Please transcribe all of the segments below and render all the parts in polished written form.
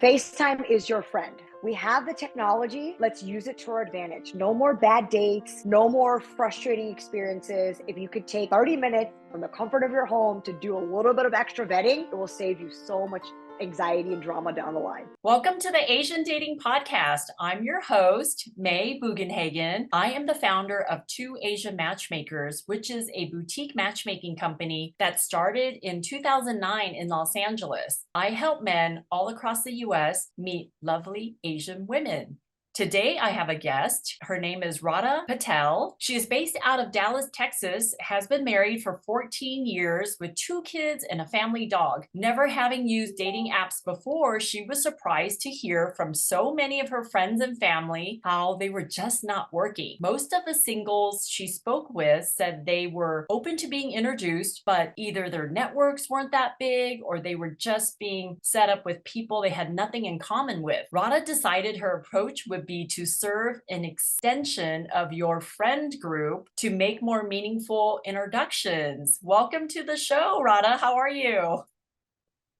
FaceTime is your friend. We have the technology. Let's use it to our advantage. No more bad dates, no more frustrating experiences. If you could take 30 minutes from the comfort of your home to do a little bit of extra vetting, it will save you so much anxiety and drama down the line. Welcome to the Asian Dating Podcast. I'm your host, May Bugenhagen. I am the founder of Two Asian Matchmakers, which is a boutique matchmaking company that started in 2009 in Los Angeles. I help men all across the US meet lovely Asian women. Today, I have a guest. Her name is Radha Patel. She is based out of Dallas, Texas, has been married for 14 years with 2 kids and a family dog. Never having used dating apps before, she was surprised to hear from so many of her friends and family how they were just not working. Most of the singles she spoke with said they were open to being introduced, but either their networks weren't that big or they were just being set up with people they had nothing in common with. Radha decided her approach would be to serve an extension of your friend group to make more meaningful introductions. Welcome to the show, Radha. How are you?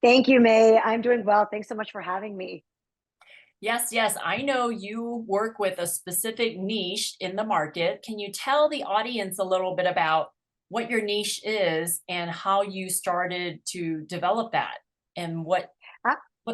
Thank you, May. I'm doing well. Thanks so much for having me. Yes. I know you work with a specific niche in the market. Can you tell the audience a little bit about what your niche is and how you started to develop that and what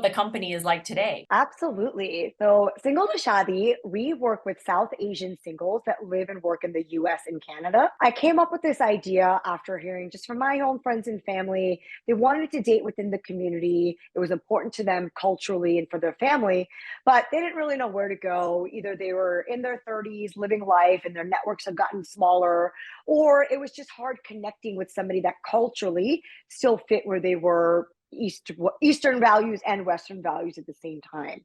the company is like today? Absolutely. So, Single to Shadi, we work with South Asian singles that live and work in the US and Canada. I came up with this idea after hearing just from my own friends and family. They wanted to date within the community. It was important to them culturally and for their family, but they didn't really know where to go. Either they were in their 30s living life and their networks have gotten smaller, or it was just hard connecting with somebody that culturally still fit where they were Eastern values and Western values at the same time.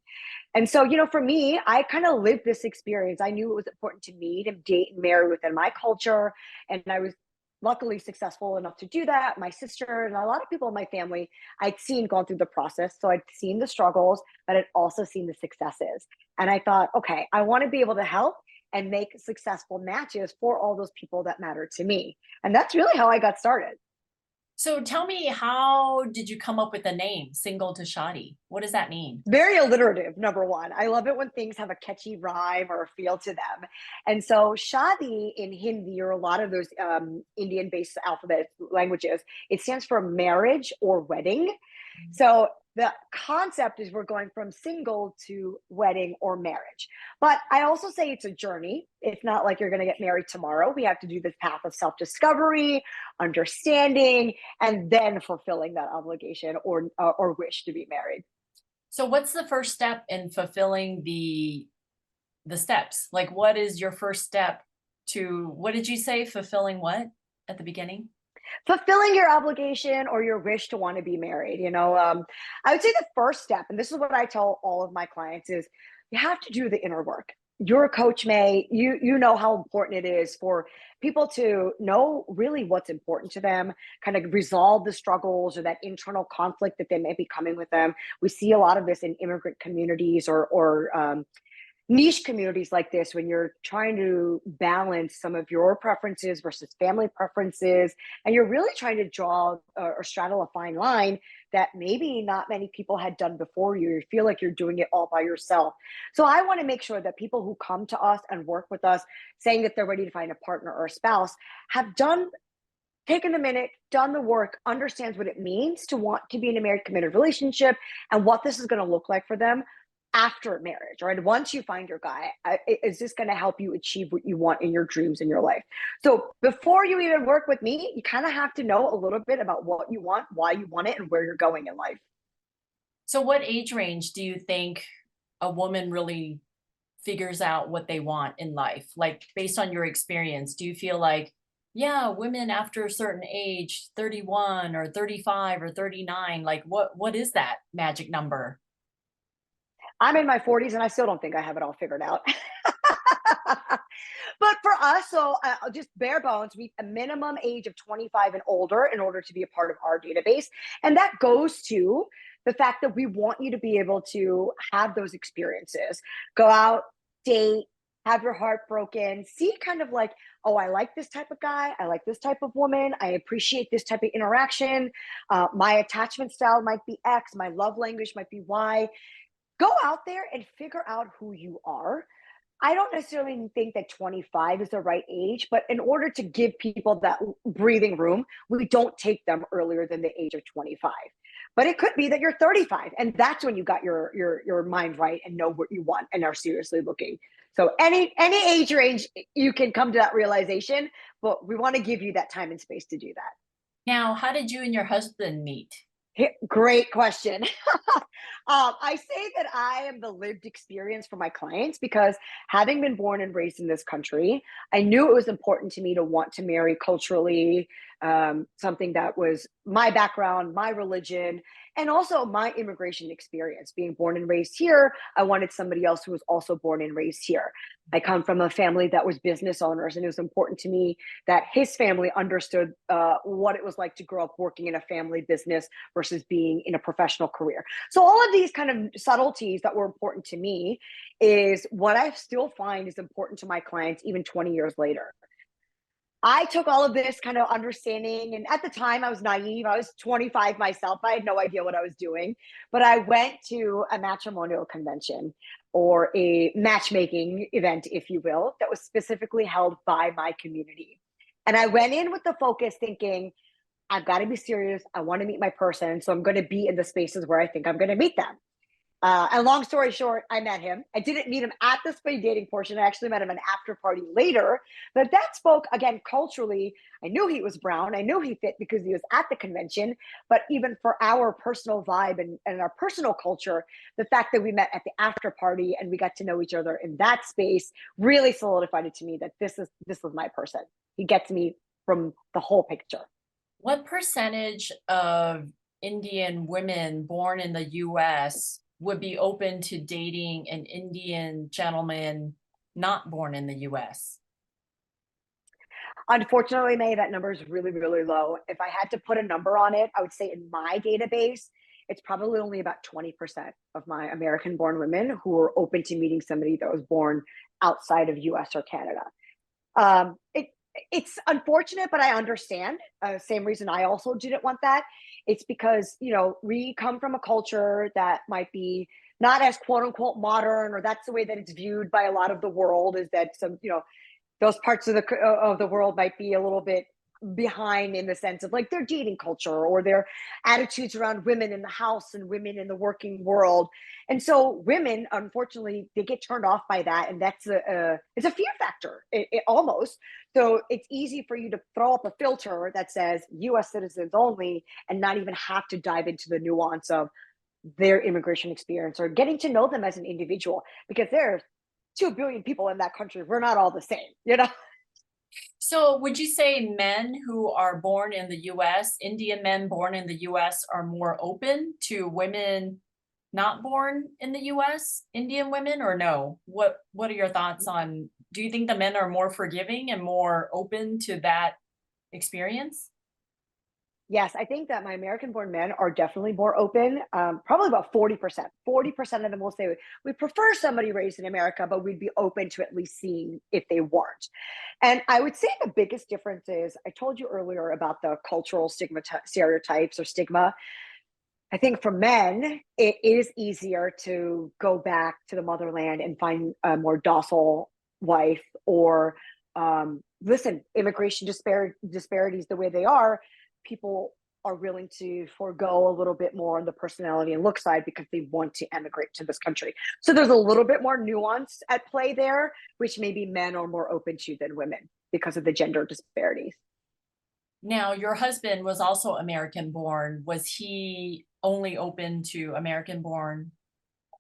And so, for me, I kind of lived this experience. I knew it was important to me to date and marry within my culture. And I was luckily successful enough to do that. My sister and a lot of people in my family, I'd seen gone through the process. So I'd seen the struggles, but I'd also seen the successes. And I thought, okay, I want to be able to help and make successful matches for all those people that matter to me. And that's really how I got started. So tell me, how did you come up with the name Single to Shadi? What does that mean? Very alliterative, number one. I love it when things have a catchy rhyme or a feel to them. And so Shadi in Hindi, or a lot of those Indian-based alphabet languages, it stands for marriage or wedding. So the concept is we're going from single to wedding or marriage. But I also say it's a journey. It's not like you're going to get married tomorrow. We have to do this path of self-discovery, understanding, and then fulfilling that obligation or wish to be married. So what's the first step in fulfilling the steps? Like, what is your first step to, what did you say, fulfilling what at the beginning? Fulfilling your obligation or your wish to want to be married. I would say the first step, and this is what I tell all of my clients, is you have to do the inner work. You're a coach, May. You know how important it is for people to know really what's important to them, kind of resolve the struggles or that internal conflict that they may be coming with them. We see a lot of this in immigrant communities or niche communities like this, when you're trying to balance some of your preferences versus family preferences, and you're really trying to draw or straddle a fine line that maybe not many people had done before you. You feel like you're doing it all by yourself. So I want to make sure that people who come to us and work with us saying that they're ready to find a partner or a spouse have taken the minute, done the work, understands what it means to want to be in a married committed relationship and what this is going to look like for them after marriage, right? Once you find your guy, is this going to help you achieve what you want in your dreams in your life? So before you even work with me, you kind of have to know a little bit about what you want, why you want it, and where you're going in life. So what age range do you think a woman really figures out what they want in life? Like, based on your experience, do you feel like, yeah, women after a certain age, 31 or 35 or 39, like what is that magic number? I'm in my 40s and I still don't think I have it all figured out. But for us, so just bare bones, we a minimum age of 25 and older in order to be a part of our database. And that goes to the fact that we want you to be able to have those experiences, go out, date, have your heart broken, see kind of like, oh, I like this type of guy. I like this type of woman. I appreciate this type of interaction. My attachment style might be X. My love language might be Y. go out there and figure out who you are. I don't necessarily think that 25 is the right age, but in order to give people that breathing room, we don't take them earlier than the age of 25. But it could be that you're 35 and that's when you got your mind right and know what you want and are seriously looking. So any age range you can come to that realization, but we want to give you that time and space to do that. Now, how did you and your husband meet? Great question. I say that I am the lived experience for my clients because having been born and raised in this country, I knew it was important to me to want to marry culturally, something that was my background, my religion, and also my immigration experience. Being born and raised here, I wanted somebody else who was also born and raised here. I come from a family that was business owners, and it was important to me that his family understood what it was like to grow up working in a family business versus being in a professional career. So all of these kind of subtleties that were important to me is what I still find is important to my clients even 20 years later. I took all of this kind of understanding, and at the time I was naive. I was 25 myself. I had no idea what I was doing, but I went to a matrimonial convention or a matchmaking event, if you will, that was specifically held by my community. And I went in with the focus thinking, I've got to be serious. I want to meet my person. So I'm going to be in the spaces where I think I'm going to meet them. And long story short, I met him. I didn't meet him at the speed dating portion. I actually met him an after party later. But that spoke again culturally. I knew he was brown. I knew he fit because he was at the convention. But even for our personal vibe and our personal culture, the fact that we met at the after party and we got to know each other in that space really solidified it to me that this was my person. He gets me from the whole picture. What percentage of Indian women born in the US would be open to dating an Indian gentleman not born in the US? Unfortunately, May, that number is really, really low. If I had to put a number on it, I would say in my database, it's probably only about 20% of my American born women who are open to meeting somebody that was born outside of US or Canada. It's unfortunate, but I understand. Same reason I also didn't want that. It's because, we come from a culture that might be not as quote unquote modern, or that's the way that it's viewed by a lot of the world, is that those parts of the world might be a little bit behind in the sense of like their dating culture or their attitudes around women in the house and women in the working world. And so women, unfortunately, they get turned off by that, and that's it's a fear factor, it almost. So it's easy for you to throw up a filter that says US citizens only and not even have to dive into the nuance of their immigration experience or getting to know them as an individual, because there's 2 billion people in that country. We're not all the same. So would you say men who are born in the US, Indian men born in the US, are more open to women not born in the US, Indian women, or no? What are your thoughts on, do you think the men are more forgiving and more open to that experience? Yes, I think that my American born men are definitely more open. Probably about 40%. 40% of them will say, we prefer somebody raised in America, but we'd be open to at least seeing if they weren't. And I would say the biggest difference is I told you earlier about the cultural stereotypes or stigma. I think for men, it is easier to go back to the motherland and find a more docile wife, or listen, immigration disparities the way they are, people are willing to forego a little bit more on the personality and look side because they want to emigrate to this country. So there's a little bit more nuance at play there, which maybe men are more open to than women because of the gender disparities. Now, your husband was also American born. Was he only open to American born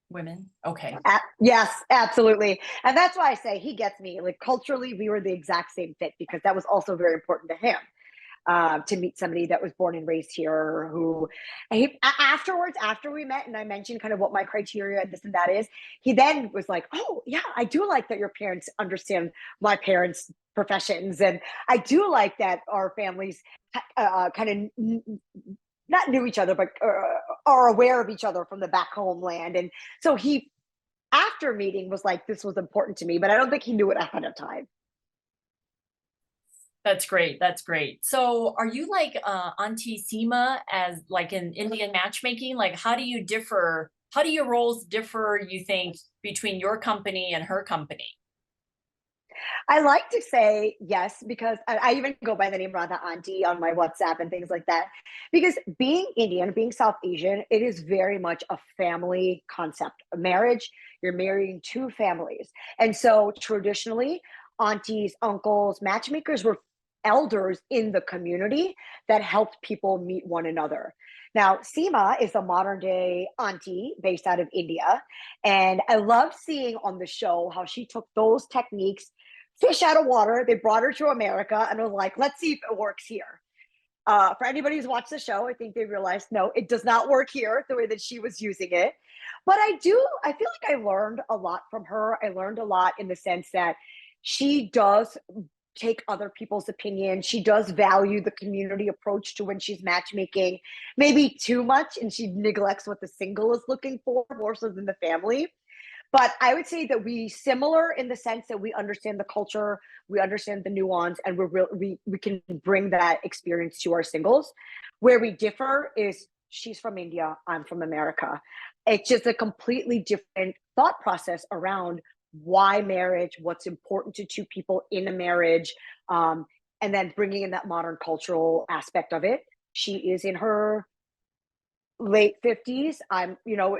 women? Okay. Yes, absolutely. And that's why I say he gets me. Like culturally, we were the exact same fit because that was also very important to him. To meet somebody that was born and raised here, who afterwards, after we met and I mentioned kind of what my criteria and this and that is, he then was like, oh yeah, I do like that your parents understand my professions, and I do like that our families kind of not knew each other, but are aware of each other from the back homeland. And so he, after meeting, was like, this was important to me, but I don't think he knew it ahead of time. That's great. That's great. So are you like Auntie SEMA as like in Indian matchmaking? Like how do you differ How do your roles differ, you think, between your company and her company? I like to say yes because I even go by the name Radha Auntie on my WhatsApp and things like that. Because being Indian, being South Asian, it is very much a family concept. A marriage, you're marrying two families. And so traditionally, aunties, uncles, matchmakers were elders in the community that helped people meet one another. Now, SEMA is a modern day auntie based out of India. And I love seeing on the show how she took those techniques fish out of water. They brought her to America and was like, let's see if it works here. For anybody who's watched the show, I think they realized no, it does not work here the way that she was using it. But I feel like I learned a lot from her. I learned a lot in the sense that she does take other people's opinion. She does value the community approach to when she's matchmaking, maybe too much, and she neglects what the single is looking for more so than the family. But I would say that we similar in the sense that we understand the culture, we understand the nuance, and we can bring that experience to our singles. Where we differ is she's from India, I'm from America. It's just a completely different thought process around why marriage, what's important to two people in a marriage, and then bringing in that modern cultural aspect of it. She is in her late 50s.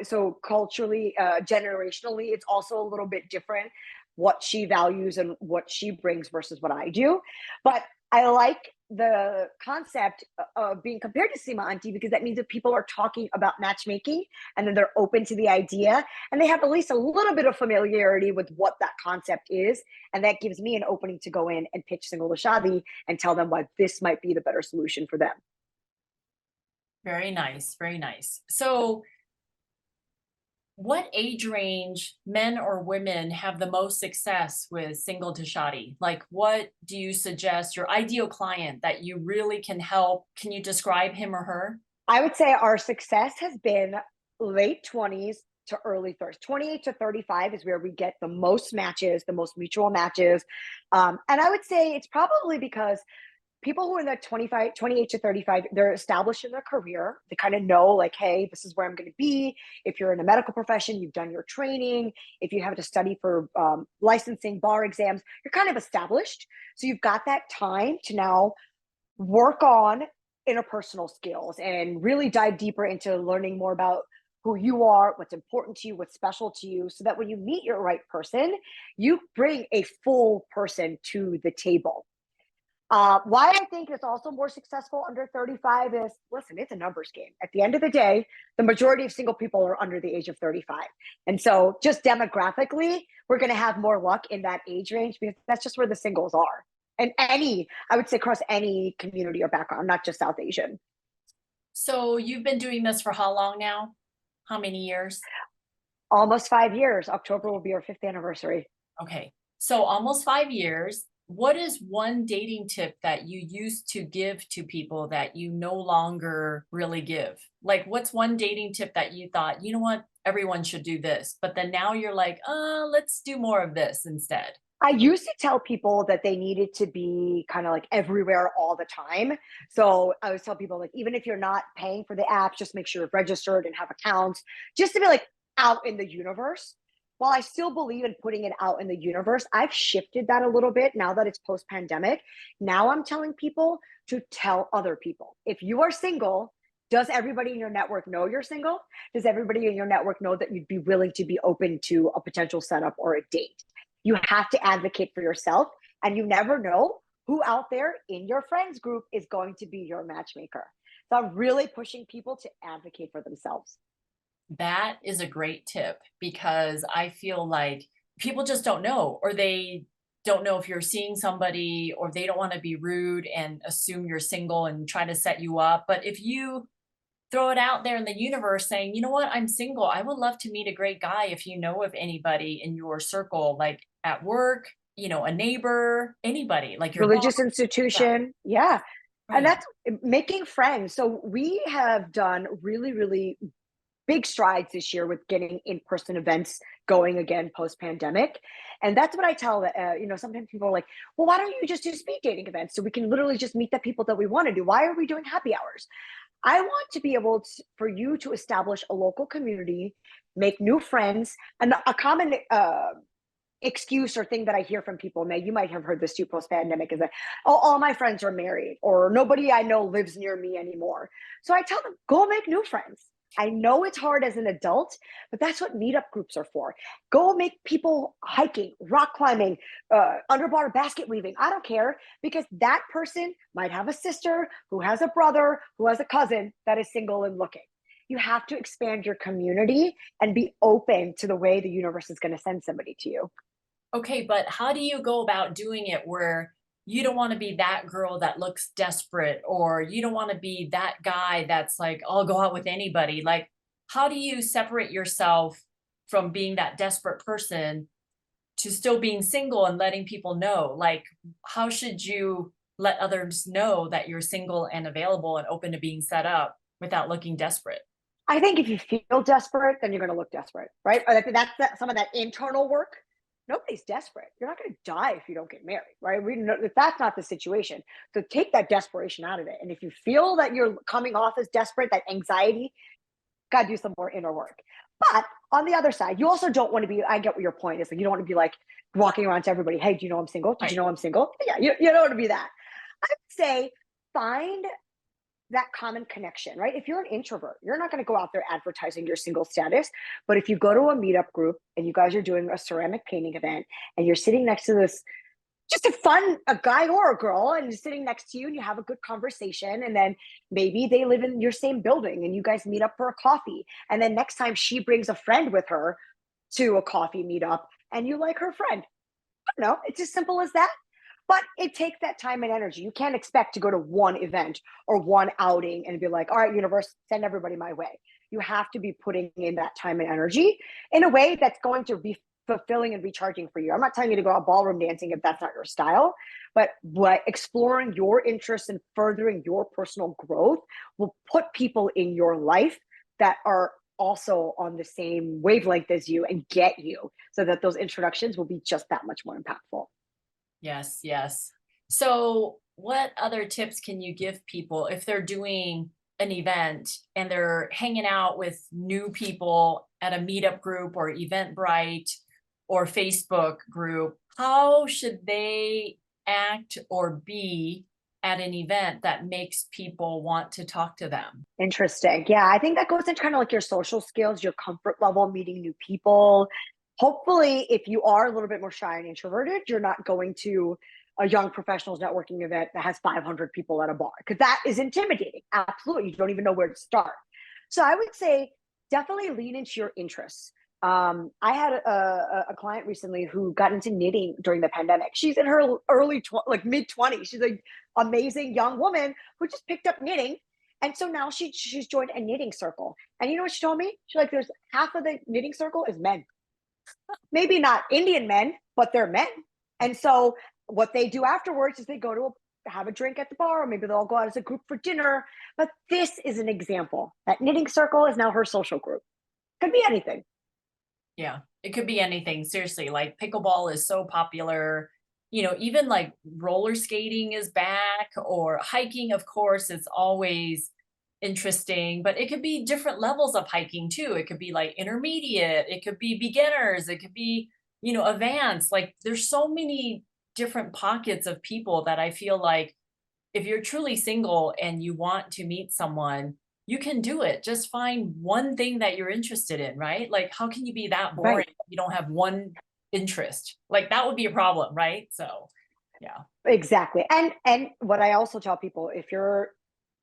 So culturally, generationally, it's also a little bit different what she values and what she brings versus what I do. But I like the concept of being compared to Sima Auntie because that means that people are talking about matchmaking and then they're open to the idea and they have at least a little bit of familiarity with what that concept is. And that gives me an opening to go in and pitch Single to Shadi and tell them why this might be the better solution for them. Very nice, very nice. So, what age range, men or women, have the most success with single to shoddy? Like, what do you suggest your ideal client that you really can help? Can you describe him or her? I would say our success has been late 20s to early 30s. 28 to 35 is where we get the most matches, the most mutual matches. And I would say it's probably because people who are in the 25, 28 to 35, they're established in their career. They kind of know, like, hey, this is where I'm going to be. If you're in a medical profession, you've done your training. If you have to study for licensing, bar exams, you're kind of established. So you've got that time to now work on interpersonal skills and really dive deeper into learning more about who you are, what's important to you, what's special to you, so that when you meet your right person, you bring a full person to the table. Why I think it's also more successful under 35 is listen, it's a numbers game. At the end of the day, the majority of single people are under the age of 35. And so, just demographically, we're going to have more luck in that age range because that's just where the singles are. And I would say across any community or background, not just South Asian. So, you've been doing this for how long now? How many years? Almost 5 years. October will be our fifth anniversary. Okay. So, almost 5 years. What is one dating tip that you used to give to people that you no longer really give? Like, what's one dating tip that you thought, you know what, everyone should do this, but then now you're like, let's do more of this instead? I used to tell people that they needed to be kind of like everywhere all the time. So I always tell people, like, even if you're not paying for the apps, just make sure you're registered and have accounts, just to be like out in the universe. While I still believe in putting it out in the universe, I've shifted that a little bit now that it's post pandemic. Now I'm telling people to tell other people. If you are single, does everybody in your network know you're single? Does everybody in your network know that you'd be willing to be open to a potential setup or a date? You have to advocate for yourself, and you never know who out there in your friends group is going to be your matchmaker. So I'm really pushing people to advocate for themselves. That is a great tip because I feel like people just don't know, or they don't know if you're seeing somebody, or they don't want to be rude and assume you're single and try to set you up. But if you throw it out there in the universe saying, you know what, I'm single, I would love to meet a great guy. If you know of anybody in your circle, like at work, a neighbor, anybody, like your boss. Religious Yeah, institution. Yeah. And right. that's making friends. So we have done really, really big strides this year with getting in-person events going again post-pandemic. And that's what I tell, sometimes people are like, well, why don't you just do speed dating events so we can literally just meet the people that we want to do? Why are we doing happy hours? I want to be able to, for you to establish a local community, make new friends, and a common excuse or thing that I hear from people, May, you might have heard this too post pandemic, is that, oh, all my friends are married or nobody I know lives near me anymore. So I tell them, go make new friends. I know it's hard as an adult, but that's what meetup groups are for. Go make people hiking, rock climbing, underwater basket weaving. I don't care, because that person might have a sister who has a brother who has a cousin that is single and looking. You have to expand your community and be open to the way the universe is going to send somebody to you. Okay, but how do you go about doing it where you don't want to be that girl that looks desperate, or you don't want to be that guy that's like, I'll go out with anybody? Like, how do you separate yourself from being that desperate person to still being single and letting people know? Like, how should you let others know that you're single and available and open to being set up without looking desperate? I think if you feel desperate, then you're going to look desperate, right? I think that's some of that internal work. Nobody's desperate. You're not going to die if you don't get married, right? We know that that's not the situation. So take that desperation out of it. And if you feel that you're coming off as desperate, that anxiety, got to do some more inner work. But on the other side, you also don't want to be, I get what your point is. Like, you don't want to be like walking around to everybody, hey, do you know I'm single? Did you Right. know I'm single? Yeah, you don't want to be that. I would say find that common connection, right? If you're an introvert, you're not going to go out there advertising your single status. But if you go to a meetup group and you guys are doing a ceramic painting event and you're sitting next to this, just a guy or a girl, and you're sitting next to you and you have a good conversation, and then maybe they live in your same building and you guys meet up for a coffee. And then next time she brings a friend with her to a coffee meetup and you like her friend. I don't know. It's as simple as that. But it takes that time and energy. You can't expect to go to one event or one outing and be like, all right, universe, send everybody my way. You have to be putting in that time and energy in a way that's going to be fulfilling and recharging for you. I'm not telling you to go out ballroom dancing if that's not your style, but exploring your interests and furthering your personal growth will put people in your life that are also on the same wavelength as you and get you, so that those introductions will be just that much more impactful. Yes, yes. So, what other tips can you give people if they're doing an event and they're hanging out with new people at a meetup group or Eventbrite or Facebook group? How should they act or be at an event that makes people want to talk to them? Interesting. Yeah, I think that goes into kind of like your social skills, your comfort level, meeting new people. Hopefully, if you are a little bit more shy and introverted, you're not going to a young professionals networking event that has 500 people at a bar, because that is intimidating. Absolutely. You don't even know where to start. So I would say definitely lean into your interests. I had a client recently who got into knitting during the pandemic. She's in her like mid 20s. She's an amazing young woman who just picked up knitting, and so now she's joined a knitting circle. And you know what she told me? She's like, there's half of the knitting circle is men. Maybe not Indian men, but they're men. And so what they do afterwards is they go to have a drink at the bar, or maybe they'll go out as a group for dinner. But this is an example. That knitting circle is now her social group. Could be anything. Yeah, it could be anything. Seriously, like pickleball is so popular. Even like roller skating is back, or hiking, of course, it's always interesting, but it could be different levels of hiking too. It could be like intermediate, it could be beginners, it could be, advanced. Like there's so many different pockets of people that I feel like if you're truly single and you want to meet someone, you can do it. Just find one thing that you're interested in, right? Like, how can you be that boring Right. if you don't have one interest? Like, that would be a problem, right? So, yeah. Exactly. And what I also tell people, if you're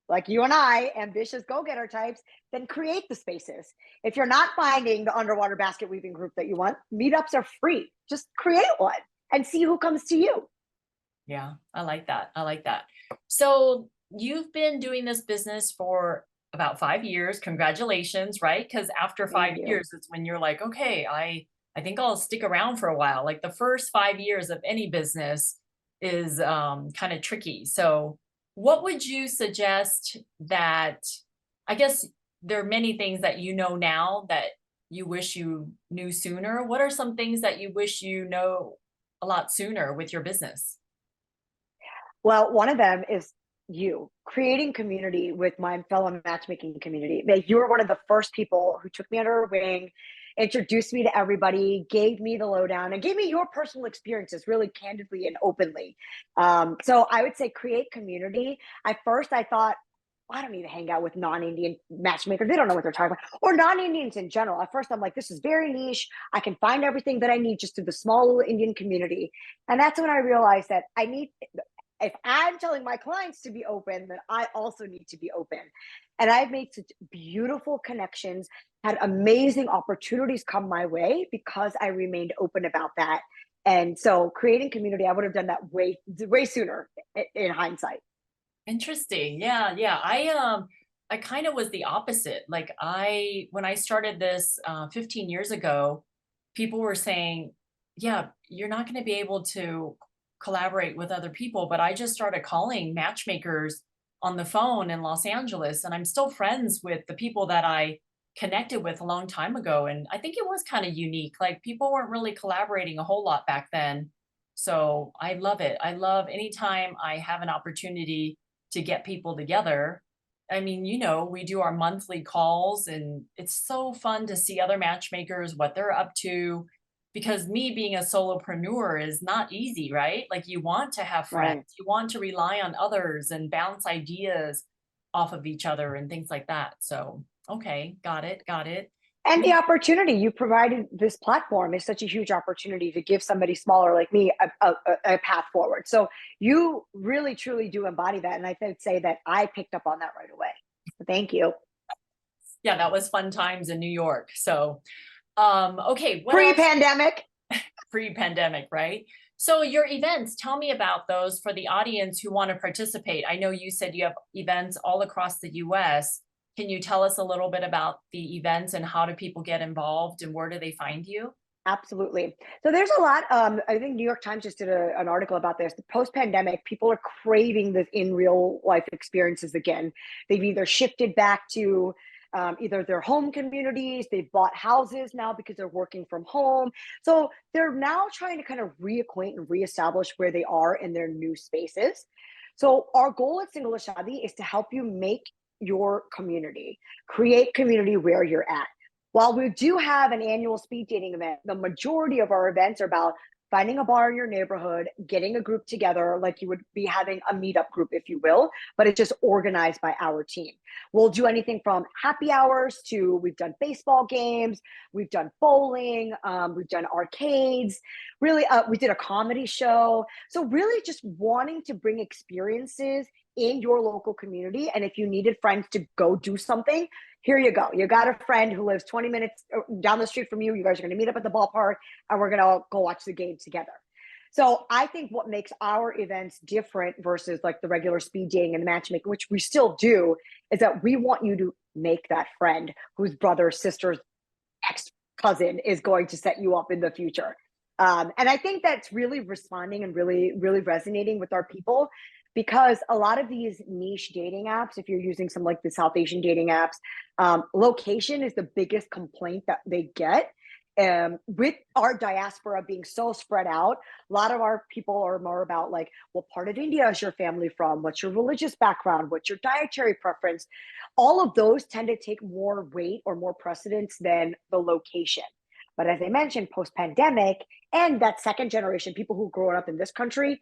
like you and I, ambitious go-getter types, then create the spaces. If you're not finding the underwater basket weaving group that you want, meetups are free. Just create one and see who comes to you. Yeah, I like that. I like that. So, you've been doing this business for about 5 years. Congratulations, right? Because after Thank 5 years, you. it's when you're like, okay, I think I'll stick around for a while. Like the first 5 years of any business is kind of tricky. So, what would you suggest that, I guess there are many things that you know now that you wish you knew sooner. What are some things that you wish you know a lot sooner with your business? Well, one of them is you creating community with my fellow matchmaking community. That you were one of the first people who took me under her wing, introduced me to everybody, gave me the lowdown, and gave me your personal experiences really candidly and openly. So I would say create community. At first, I thought, I don't need to hang out with non-Indian matchmakers. They don't know what they're talking about, or non-Indians in general. At first, I'm like, this is very niche. I can find everything that I need just through the small little Indian community. And that's when I realized that I need, if I'm telling my clients to be open, then I also need to be open. And I've made such beautiful connections, had amazing opportunities come my way because I remained open about that. And so creating community, I would have done that way sooner in hindsight. Interesting. Yeah, yeah. I kind of was the opposite. Like when I started this 15 years ago, people were saying, yeah, you're not going to be able to collaborate with other people. But I just started calling matchmakers on the phone in Los Angeles, and I'm still friends with the people that I connected with a long time ago. And I think it was kind of unique. Like people weren't really collaborating a whole lot back then. So I love it. I love anytime I have an opportunity to get people together. I mean, we do our monthly calls, and it's so fun to see other matchmakers, what they're up to, because me being a solopreneur is not easy, right? Like you want to have friends, Right. you want to rely on others and bounce ideas off of each other and things like that. So, okay, got it, got it. And the Yeah, opportunity you provided this platform is such a huge opportunity to give somebody smaller like me a path forward. So you really, truly do embody that. And I would say that I picked up on that right away. So thank you. yeah, that was fun times in New York. So, okay, what else? Pre-pandemic. Pre-pandemic, right? So your events, tell me about those for the audience who want to participate. I know you said you have events all across the US. Can you tell us a little bit about the events and how do people get involved and where do they find you? Absolutely. So there's a lot. I think New York Times just did an article about this. The post-pandemic, people are craving the in real life experiences again. They've either shifted back to either their home communities, they've bought houses now because they're working from home. So they're now trying to kind of reacquaint and reestablish where they are in their new spaces. So our goal at Single Shadi is to help you make your community, create community where you're at. While we do have an annual speed dating event, the majority of our events are about finding a bar in your neighborhood, getting a group together, like you would be having a meetup group, if you will, but it's just organized by our team. We'll do anything from happy hours to we've done baseball games, we've done bowling, we've done arcades. Really, we did a comedy show. So really just wanting to bring experiences in your local community. And if you needed friends to go do something, here you go. You got a friend who lives 20 minutes down the street from you. You guys are going to meet up at the ballpark and we're going to go watch the game together. So I think what makes our events different versus like the regular speed dating and the matchmaking, which we still do, is that we want you to make that friend whose brother, sister's ex cousin is going to set you up in the future. And I think that's really responding and really, really resonating with our people, because a lot of these niche dating apps, if you're using some like the South Asian dating apps, location is the biggest complaint that they get. With our diaspora being so spread out, a lot of our people are more about like, what part of India is your family from? What's your religious background? What's your dietary preference? All of those tend to take more weight or more precedence than the location. But as I mentioned, post pandemic and that second generation, people who grew up in this country,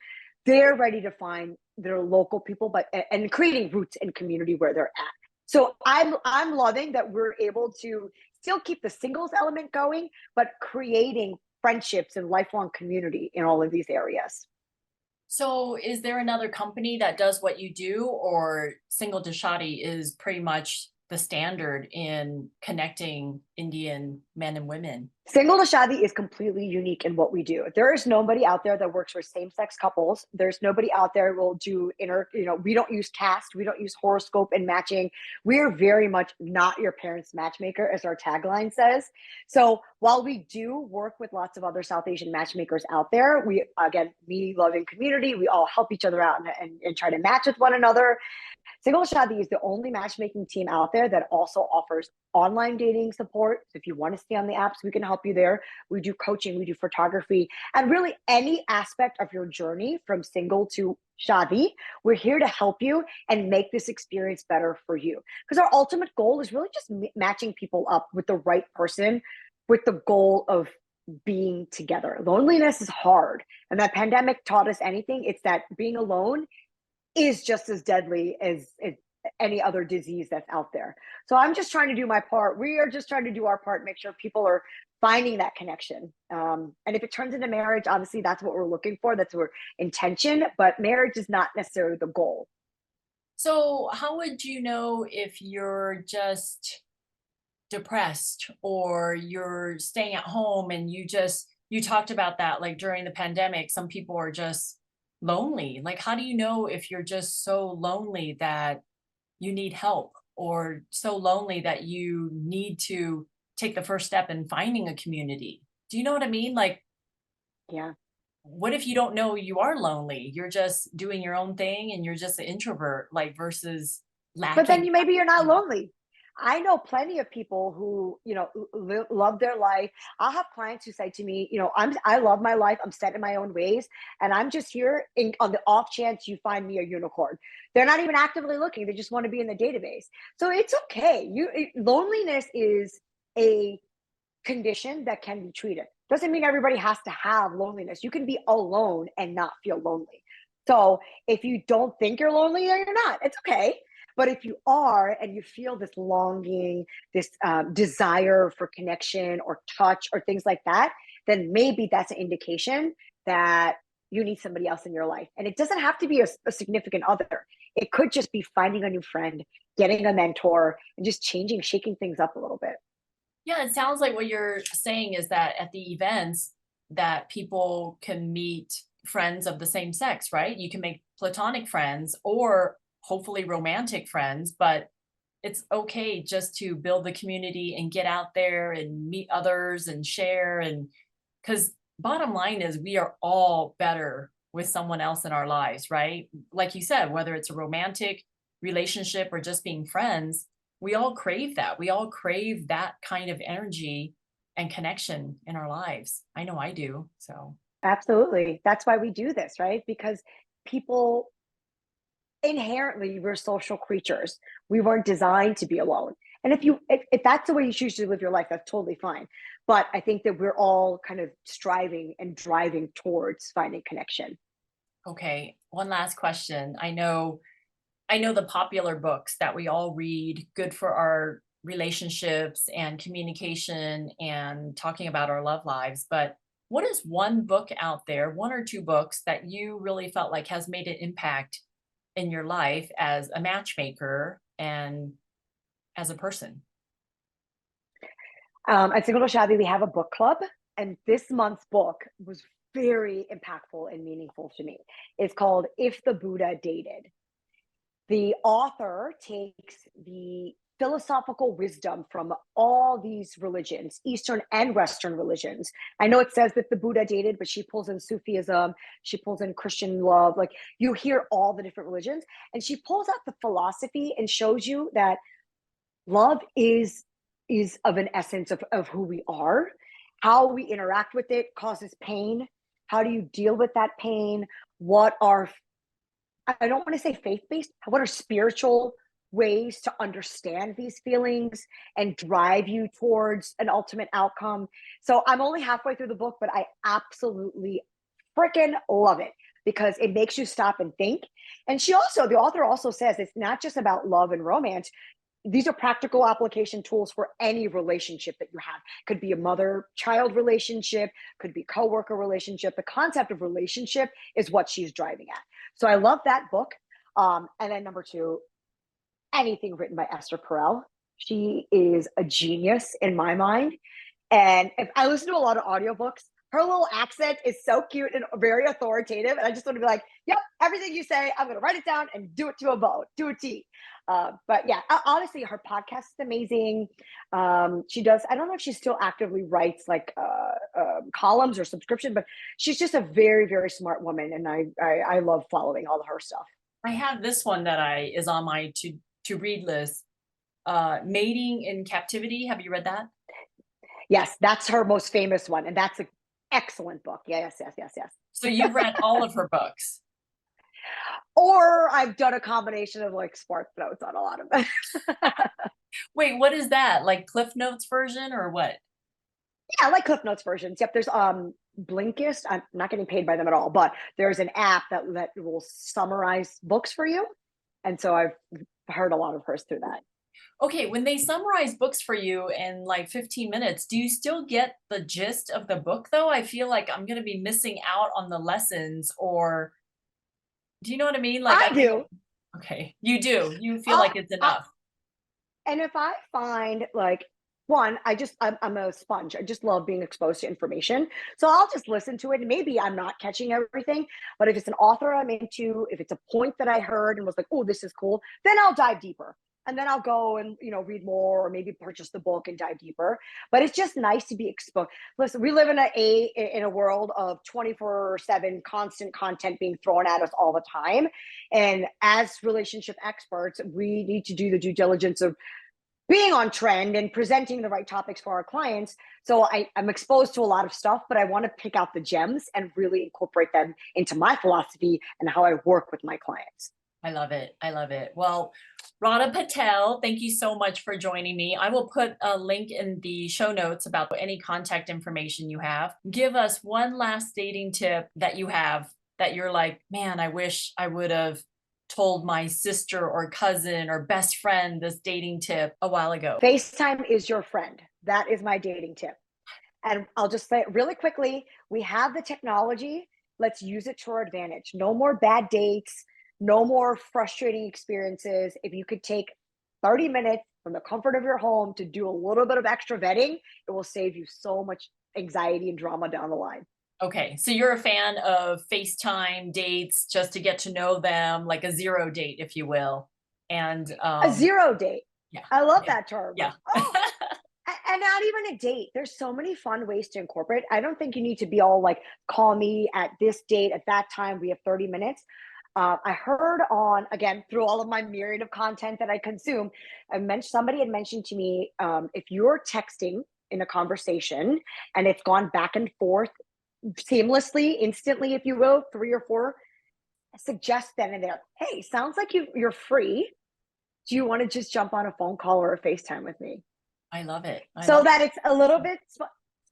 they're ready to find their local people, but and creating roots and community where they're at. So I'm loving that we're able to still keep the singles element going, but creating friendships and lifelong community in all of these areas. So is there another company that does what you do, or Single to Shadi is pretty much the standard in connecting Indian men and women? Single to Shadi is completely unique in what we do. There is nobody out there that works for same-sex couples. There's nobody out there who will do we don't use caste, we don't use horoscope and matching. We're very much not your parents' matchmaker, as our tagline says. So while we do work with lots of other South Asian matchmakers out there, we, again, me loving community, we all help each other out and try to match with one another. Single Shadi is the only matchmaking team out there that also offers online dating support. So if you want to stay on the apps, we can help help you there. We do coaching, we do photography, and really any aspect of your journey from single to Shadi. We're here to help you and make this experience better for you. Because our ultimate goal is really just matching people up with the right person with the goal of being together. Loneliness is hard. And that pandemic taught us anything, it's that being alone is just as deadly as any other disease that's out there. So I'm just trying to do my part. We are just trying to do our part, make sure people are finding that connection. And if it turns into marriage, obviously that's what we're looking for. That's our intention, but marriage is not necessarily the goal. So, how would you know if you're just depressed or you're staying at home and you talked about that like during the pandemic, some people are just lonely. Like, how do you know if you're just so lonely that you need help or so lonely that you need to take the first step in finding a community? Do you know what I mean? Like, Yeah. what if you don't know you are lonely? You're just doing your own thing and you're just an introvert, like versus But then lacking. maybe you're not lonely. I know plenty of people who, love their life. I'll have clients who say to me, I love my life. I'm set in my own ways. And I'm just here on the off chance you find me a unicorn. They're not even actively looking. They just want to be in the database. So it's okay. Loneliness is a condition that can be treated. Doesn't mean everybody has to have loneliness. You can be alone and not feel lonely. So if you don't think you're lonely, then you're not. It's okay. But if you are and you feel this longing, this desire for connection or touch or things like that, then maybe that's an indication that you need somebody else in your life. And it doesn't have to be a significant other. It could just be finding a new friend, getting a mentor, and just shaking things up a little bit. Yeah, it sounds like what you're saying is that at the events that people can meet friends of the same sex, right? You can make platonic friends or hopefully romantic friends, but it's okay just to build the community and get out there and meet others and share. And because bottom line is we are all better with someone else in our lives, right? Like you said, whether it's a romantic relationship or just being friends, we all crave that. We all crave that kind of energy and connection in our lives. I know I do. So, Absolutely. That's why we do this, right? Because people inherently we're social creatures. We weren't designed to be alone. And if that's the way you choose to live your life, that's totally fine. But I think that we're all kind of striving and driving towards finding connection. okay, one last question. I know the popular books that we all read, good for our relationships and communication and talking about our love lives, but what is one book out there, one or two books that you really felt like has made an impact in your life as a matchmaker and as a person? At Single to Shadi, we have a book club, and this month's book was very impactful and meaningful to me. It's called If the Buddha Dated. The author takes the philosophical wisdom from all these religions, Eastern and Western religions. I know it says that the Buddha dated, but she pulls in Sufism, she pulls in Christian love. Like you hear all the different religions, and she pulls out the philosophy and shows you that love is of an essence of who we are. How we interact with it causes pain. How do you deal with that pain? What are, I don't want to say faith-based, what are spiritual ways to understand these feelings and drive you towards an ultimate outcome? So I'm only halfway through the book, but I absolutely freaking love it because it makes you stop and think. And the author also says it's not just about love and romance. These are practical application tools for any relationship that you have. Could be a mother-child relationship, could be coworker relationship. The concept of relationship is what she's driving at. So I love that book. And then number two, anything written by Esther Perel. She is a genius in my mind. And if I listen to a lot of audiobooks, her little accent is so cute and very authoritative. And I just want to be like, yep, everything you say, I'm going to write it down and do it to a bow, do a T. But yeah, honestly, her podcast is amazing. She does, I don't know if she still actively writes like columns or subscription, but she's just a very, very smart woman. And I love following all of her stuff. I have this one that is on my to read list. Mating in Captivity. Have you read that? Yes, that's her most famous one. And that's an excellent book. Yes, yes, yes, yes. So you've read all of her books. Or I've done a combination of like spark notes on a lot of them. Wait, what is that? Like Cliff Notes version or what? Yeah, I like Cliff Notes versions. Yep, there's Blinkist. I'm not getting paid by them at all, but there's an app that will summarize books for you. And so I've heard a lot of hers through that. Okay, when they summarize books for you in like 15 minutes, do you still get the gist of the book though? I feel like I'm going to be missing out on the lessons, or do you know what I mean? Like I do. okay, you do. You feel I'll, like it's I'll, enough. and if I find like one, I'm a sponge. I just love being exposed to information. So I'll just listen to it. And maybe I'm not catching everything, but if it's an author I'm into, if it's a point that I heard and was like, oh, this is cool, then I'll dive deeper. And then I'll go and read more, or maybe purchase the book and dive deeper. But it's just nice to be exposed. Listen, we live in a world of 24/7 constant content being thrown at us all the time. And as relationship experts, we need to do the due diligence of being on trend and presenting the right topics for our clients. So I'm exposed to a lot of stuff, but I want to pick out the gems and really incorporate them into my philosophy and how I work with my clients. I love it. I love it. Well, Radha Patel, thank you so much for joining me. I will put a link in the show notes about any contact information you have. Give us one last dating tip that you have that you're like, man, I wish I would have told my sister or cousin or best friend this dating tip a while ago. FaceTime is your friend. That is my dating tip. And I'll just say it really quickly. We have the technology. Let's use it to our advantage. No more bad dates. No more frustrating experiences. If you could take 30 minutes from the comfort of your home to do a little bit of extra vetting, it will save you so much anxiety and drama down the line. Okay, so you're a fan of FaceTime dates just to get to know them, like a zero date, if you will. And a zero date. Yeah. I love Okay. that term. Yeah. Oh, and not even a date. There's so many fun ways to incorporate. I don't think you need to be all like, call me at this date, at that time, we have 30 minutes. I heard on, again, through all of my myriad of content that I consume, somebody had mentioned to me, if you're texting in a conversation and it's gone back and forth seamlessly, instantly, if you will, 3 or 4, suggest then and there, hey, sounds like you're free. Do you want to just jump on a phone call or a FaceTime with me? I love it. So that it's a little bit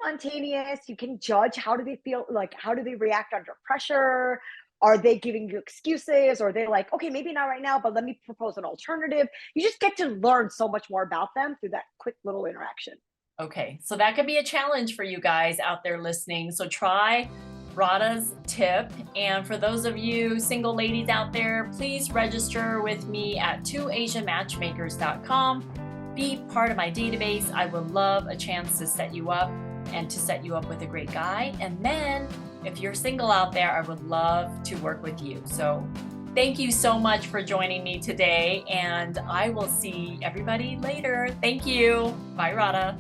spontaneous. You can judge, how do they feel, like how do they react under pressure? Are they giving you excuses? Or are they like, okay, maybe not right now, but let me propose an alternative? You just get to learn so much more about them through that quick little interaction. Okay, so that could be a challenge for you guys out there listening. So try Radha's tip. And for those of you single ladies out there, please register with me at 2asiamatchmakers.com. Be part of my database. I would love a chance to set you up and to set you up with a great guy. And then if you're single out there, I would love to work with you. So thank you so much for joining me today, and I will see everybody later. Thank you. Bye, Radha.